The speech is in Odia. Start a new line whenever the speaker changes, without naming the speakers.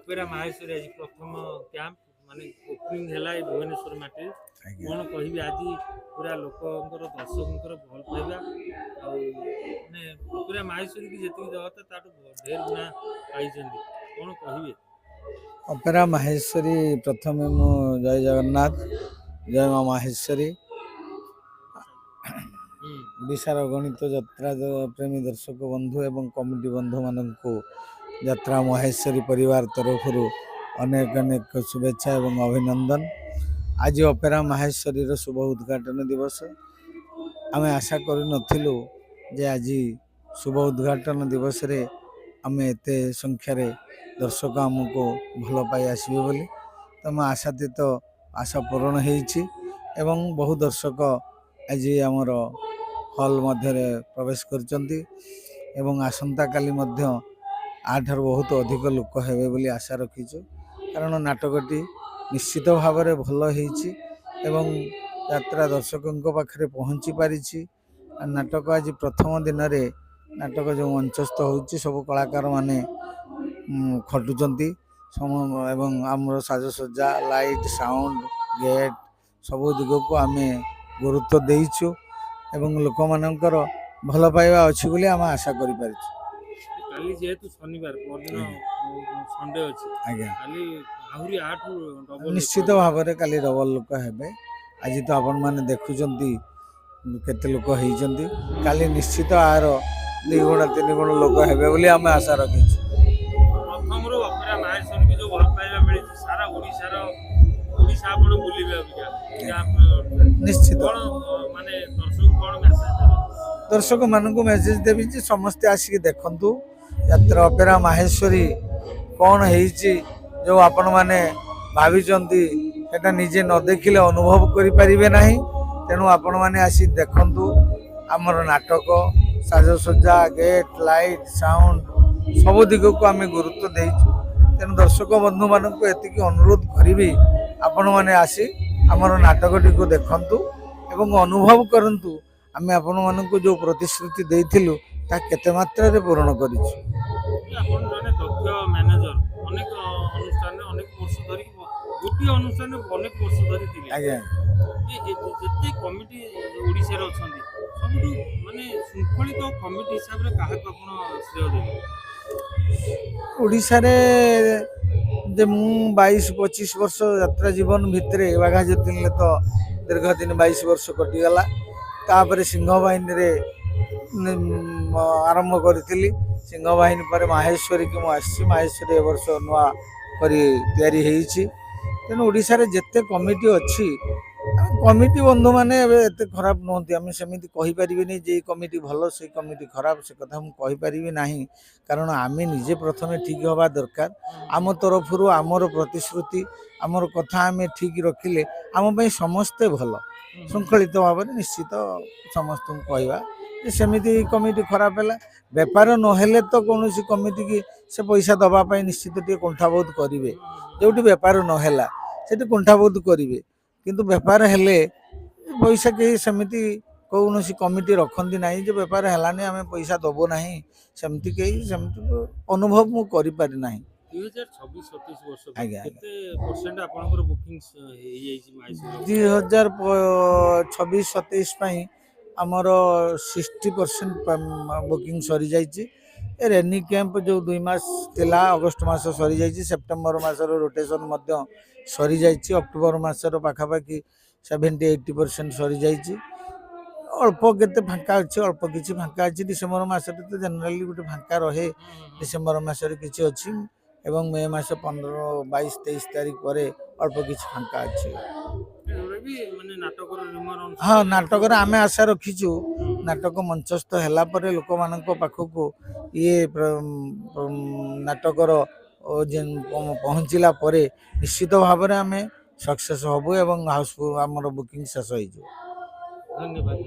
ଅପେରା ମାହେଶ୍ୱରୀ ଆଜି ପ୍ରଥମ କ୍ୟାମ୍ପ ମାନେ ଓପନିଂ ହେଲା ଏ ଭୁବନେଶ୍ୱର ମାଟିରେ। କ'ଣ କହିବି ଆଜି ପୁରା ଲୋକଙ୍କର ଦର୍ଶକଙ୍କର ଭଲ ପାଇବା ଆଉ ମାନେ ଅପେରା ମାହେଶ୍ୱରୀ କି ଯେତିକି ଦେବା କଥା ତାଠୁ ଢେର ଗୁଣା ପାଇଛନ୍ତି। କ'ଣ କହିବେ?
ଅପେରା ମାହେଶ୍ୱରୀ ପ୍ରଥମେ ମୁଁ ଜୟ ଜଗନ୍ନାଥ, ଜୟ ମା ମାହେଶ୍ୱରୀ। ଓଡ଼ିଶାର ଗଣିତ ଯାତ୍ରା ପ୍ରେମୀ ଦର୍ଶକ ବନ୍ଧୁ ଏବଂ କମିଟି ବନ୍ଧୁମାନଙ୍କୁ ଯାତ୍ରା ମାହେଶ୍ୱରୀ ପରିବାର ତରଫରୁ ଅନେକ ଅନେକ ଶୁଭେଚ୍ଛା ଏବଂ ଅଭିନନ୍ଦନ। ଆଜି ଅପେରା ମାହେଶ୍ୱରୀର ଶୁଭ ଉଦ୍ଘାଟନ ଦିବସ। ଆମେ ଆଶା କରିନଥିଲୁ ଯେ ଆଜି ଶୁଭ ଉଦ୍ଘାଟନ ଦିବସରେ ଆମେ ଏତେ ସଂଖ୍ୟାରେ ଦର୍ଶକ ଆମକୁ ଭଲ ପାଇ ଆସିବେ ବୋଲି। ତ ମୋ ଆଶାତୀତ ଆଶା ପୂରଣ ହେଇଛି ଏବଂ ବହୁ ଦର୍ଶକ ଆଜି ଆମର ହଲ୍ ମଧ୍ୟରେ ପ୍ରବେଶ କରିଛନ୍ତି ଏବଂ ଆସନ୍ତାକାଲି ମଧ୍ୟ ଆଠାରୁ ବହୁତ ଅଧିକ ଲୋକ ହେବେ ବୋଲି ଆଶା ରଖିଛୁ। କାରଣ ନାଟକଟି ନିଶ୍ଚିତ ଭାବରେ ଭଲ ହେଇଛି ଏବଂ ଯାତ୍ରା ଦର୍ଶକଙ୍କ ପାଖରେ ପହଞ୍ଚି ପାରିଛି। ନାଟକ ଆଜି ପ୍ରଥମ ଦିନରେ ନାଟକ ଯେଉଁ ମଞ୍ଚସ୍ଥ ହେଉଛି ସବୁ କଳାକାରମାନେ ଖଟୁଛନ୍ତି ଏବଂ ଆମର ସାଜସଜ୍ଜା, ଲାଇଟ୍, ସାଉଣ୍ଡ, ଗେଟ୍ ସବୁ ଦିଗକୁ ଆମେ ଗୁରୁତ୍ୱ ଦେଇଛୁ ଏବଂ ଲୋକମାନଙ୍କର ଭଲ ପାଇବା ଅଛି ବୋଲି ଆମେ ଆଶା କରିପାରିଛୁ।
କାଲି ଯେହେତୁ ଶନିବାର ପରଦିନ ସଣ୍ଡେ ଅଛି,
ଆଜ୍ଞା,
କାଲି ଆହୁରି ଆଠୁ ଡବଲ
ନିଶ୍ଚିତ ଭାବରେ କାଲି ଡବଲ ଲୋକ ହେବେ। ଆଜି ତ ଆପଣମାନେ ଦେଖୁଛନ୍ତି କେତେ ଲୋକ ହେଇଛନ୍ତି। କାଲି ନିଶ୍ଚିତ ଆର 2 ଗୁଣ 3 ଗୁଣ ଲୋକ ହେବେ ବୋଲି ଆମେ ଆଶା ରଖିଛୁ।
ପ୍ରଥମରୁ ଅପେରା ମାହେଶ୍ୱରୀକି ଯେଉଁ ଭଲ ପାଇବା ମିଳିଛି ସାରା ଓଡ଼ିଶା ଆପଣ ବୁଲିବେ ଅବିକା
ନିଶ୍ଚିତ
କ'ଣ ମାନେ ଦର୍ଶକ କ'ଣ ମେସେଜ ଦେବେ?
ଦର୍ଶକମାନଙ୍କୁ ମେସେଜ ଦେବି ଯେ ସମସ୍ତେ ଆସିକି ଦେଖନ୍ତୁ ଯାତ୍ରା ଅପେରା ମାହେଶ୍ୱରୀ କ'ଣ ହେଇଛି। ଯେଉଁ ଆପଣମାନେ ଭାବିଛନ୍ତି ସେଟା ନିଜେ ନ ଦେଖିଲେ ଅନୁଭବ କରିପାରିବେ ନାହିଁ। ତେଣୁ ଆପଣମାନେ ଆସି ଦେଖନ୍ତୁ। ଆମର ନାଟକ, ସାଜସଜ୍ଜା, ଗେଟ୍, ଲାଇଟ୍, ସାଉଣ୍ଡ ସବୁ ଦିଗକୁ ଆମେ ଗୁରୁତ୍ୱ ଦେଇଛୁ। ତେଣୁ ଦର୍ଶକ ବନ୍ଧୁମାନଙ୍କୁ ଏତିକି ଅନୁରୋଧ କରିବି ଆପଣମାନେ ଆସି ଆମର ନାଟକଟିକୁ ଦେଖନ୍ତୁ ଏବଂ ଅନୁଭବ କରନ୍ତୁ ଆମେ ଆପଣମାନଙ୍କୁ ଯେଉଁ ପ୍ରତିଶ୍ରୁତି ଦେଇଥିଲୁ ତାହା କେତେ ମାତ୍ରାରେ ପୂରଣ କରିଛୁ।
ଆପଣ ଜଣେ ଦକ୍ଷ ମ୍ୟାନେଜର, ଅନେକ ଅନୁଷ୍ଠାନରେ ଅନେକ ବର୍ଷ ଧରି ଗୋଟିଏ ଅନୁଷ୍ଠାନରେ ଅନେକ ବର୍ଷ ଧରି ଥିଲେ।
ଆଜ୍ଞା,
ଯେତେ କମିଟି ଓଡ଼ିଶାରେ ଅଛନ୍ତି ସବୁଠୁ ମାନେ ଶୃଙ୍ଖଳିତ କମିଟି ହିସାବରେ କାହାକୁ ଆପଣ ଶ୍ରେୟ ଦେବେ?
ଓଡ଼ିଶାରେ ଯେ ମୁଁ 22-25 ବର୍ଷ ଯାତ୍ରା ଜୀବନ ଭିତରେ ବାଘା ଯତୀନରେ ତ ଦୀର୍ଘ ଦିନ 22 ବର୍ଷ କଟିଗଲା। ତାପରେ ସିଂହ ବାହିନୀରେ ଆରମ୍ଭ କରିଥିଲି। ସିଂହ ବାହିନୀ ପରେ ମାହେଶ୍ୱରୀକି ମୁଁ ଆସିଛି। ମାହେଶ୍ୱରୀ ଏ ବର୍ଷ ନୂଆ କରି ତିଆରି ହେଇଛି। ତେଣୁ ଓଡ଼ିଶାରେ ଯେତେ କମିଟି ଅଛି କମିଟି ବନ୍ଧୁମାନେ ଏବେ ଏତେ ଖରାପ ନୁହନ୍ତି। ଆମେ ସେମିତି କହିପାରିବିନି ଯେ ଏଇ କମିଟି ଭଲ ସେଇ କମିଟି ଖରାପ, ସେ କଥା ମୁଁ କହିପାରିବି ନାହିଁ। କାରଣ ଆମେ ନିଜେ ପ୍ରଥମେ ଠିକ୍ ହେବା ଦରକାର। ଆମ ତରଫରୁ ଆମର ପ୍ରତିଶ୍ରୁତି, ଆମର କଥା ଆମେ ଠିକ୍ ରଖିଲେ ଆମ ପାଇଁ ସମସ୍ତେ ଭଲ। ଶୃଙ୍ଖଳିତ ଭାବରେ ନିଶ୍ଚିତ ସମସ୍ତଙ୍କୁ କହିବା ଯେ ସେମିତି କମିଟି ଖରାପ ହେଲା। ବେପାର ନହେଲେ ତ କୌଣସି କମିଟିକି ସେ ପଇସା ଦେବା ପାଇଁ ନିଶ୍ଚିତ ଟିକେ କୁଣ୍ଠାବୋଧ କରିବେ। ଯେଉଁଠି ବେପାର ନହେଲା ସେଠି କୁଣ୍ଠାବୋଧ କରିବେ, କିନ୍ତୁ ବେପାର ହେଲେ ପଇସା କେହି ସେମିତି କୌଣସି କମିଟି ରଖନ୍ତି ନାହିଁ ଯେ ବେପାର ହେଲାନି ଆମେ ପଇସା ଦେବୁ ନାହିଁ। ସେମିତି କେହି ସେମିତି ଅନୁଭବ ମୁଁ କରିପାରି ନାହିଁ।
2026-27 ବର୍ଷ
ଆଜ୍ଞା,
କେତେ ପରସେଣ୍ଟ ଆପଣଙ୍କର ବୁକିଂ ହେଇଯାଇଛି ମାହେଶ୍ୱରୀ?
2026-27 ପାଇଁ ଆମର 60% ବୁକିଂ ସରିଯାଇଛି। ରେନି କ୍ୟାମ୍ପ ଯେଉଁ 2 ମାସ ଥିଲା ଅଗଷ୍ଟ ମାସ ସରିଯାଇଛି। ସେପ୍ଟେମ୍ବର ମାସର ରୋଟେସନ୍ ମଧ୍ୟ ସରିଯାଇଛି। ଅକ୍ଟୋବର ମାସର ପାଖାପାଖି 70-80% ସରିଯାଇଛି। ଅଳ୍ପ କେତେ ଫାଙ୍କା ଅଛି, ଅଳ୍ପ କିଛି ଫାଙ୍କା ଅଛି। ଡିସେମ୍ବର ମାସରେ ତ ଜେନେରାଲି ଗୋଟେ ଫାଙ୍କା ରହେ। ଡିସେମ୍ବର ମାସରେ କିଛି ଅଛି ଏବଂ ମେ ମାସ 15-22-23 ତାରିଖ ପରେ ଅଳ୍ପ କିଛି ଫାଙ୍କା ଅଛି। ହଁ, ନାଟକରେ ଆମେ ଆଶା ରଖିଛୁ ନାଟକ ମଞ୍ଚସ୍ଥ ହେଲା ପରେ ଲୋକମାନଙ୍କ ପାଖକୁ ନାଟକର ପହଞ୍ଚିଲା ପରେ ନିଶ୍ଚିତ ଭାବରେ ଆମେ ସକ୍ସେସ୍ ହେବୁ ଏବଂ ହାଉସଫୁଲ୍ ଆମର ବୁକିଂ ଶେଷ ହେଇଯିବ।
ଧନ୍ୟବାଦ।